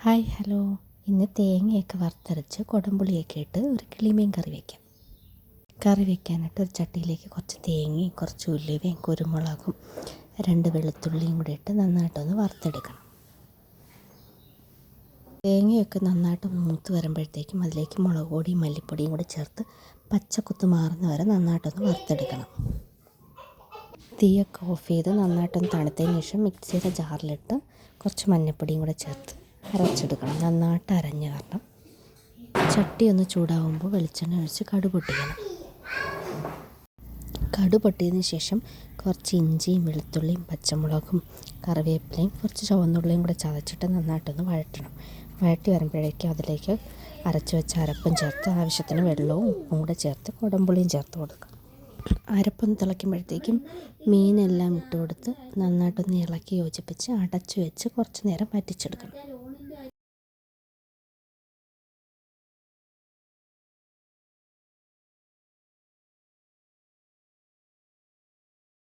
Hi hello. ഇന്ന് തേങ്ങയൊക്കെ വറുത്തരച്ച് കുടംപുളിയൊക്കെ ഇട്ട് ഒരു കിളിമീൻ കറി വയ്ക്കാം. കറി വയ്ക്കാനായിട്ട് ഒരു ചട്ടിയിലേക്ക് കുറച്ച് തേങ്ങയും കുറച്ച് ഉലുവയും കുരുമുളകും 2 വെളുത്തുള്ളിയും കൂടി ഇട്ട് നന്നായിട്ടൊന്ന് വറുത്തെടുക്കണം. തേങ്ങയൊക്കെ നന്നായിട്ട് മൂത്ത് വരുമ്പോഴത്തേക്കും അതിലേക്ക് മുളക് പൊടിയും മല്ലിപ്പൊടിയും കൂടി ചേർത്ത് പച്ചക്കുത്ത് മാറുന്ന വരെ നന്നായിട്ടൊന്ന് വറുത്തെടുക്കണം. തീയൊക്കെ ഓഫ് ചെയ്ത് നന്നായിട്ടൊന്ന് തണുത്തതിന് ശേഷം മിക്സിയുടെ ജാറിലിട്ട് കുറച്ച് മഞ്ഞൾപ്പൊടിയും കൂടെ ചേർത്ത് അരച്ചെടുക്കണം. നന്നായിട്ട് അരഞ്ഞ് വരണം. ചട്ടി ഒന്ന് ചൂടാകുമ്പോൾ വെളിച്ചെണ്ണ ഒഴിച്ച് കടുക് പൊട്ടിക്കണം. കടുക് പൊട്ടിയതിന് ശേഷം കുറച്ച് ഇഞ്ചിയും വെളുത്തുള്ളിയും പച്ചമുളകും കറിവേപ്പിലയും കുറച്ച് ചുവന്നുള്ളിയും കൂടെ ചതച്ചിട്ട് നന്നായിട്ടൊന്ന് വഴറ്റണം. വഴറ്റി വരുമ്പോഴേക്കും അതിലേക്ക് അരച്ച് വെച്ച അരപ്പും ചേർത്ത് ആവശ്യത്തിന് വെള്ളവും ഉപ്പും കൂടെ ചേർത്ത് കുടംപുളിയും ചേർത്ത് കൊടുക്കുക. അരപ്പൊന്ന് തിളയ്ക്കുമ്പോഴത്തേക്കും മീനെല്ലാം ഇട്ട് കൊടുത്ത് നന്നായിട്ടൊന്ന് ഇളക്കി യോജിപ്പിച്ച് അടച്ചു വെച്ച് കുറച്ച് നേരം വറ്റിച്ചെടുക്കണം.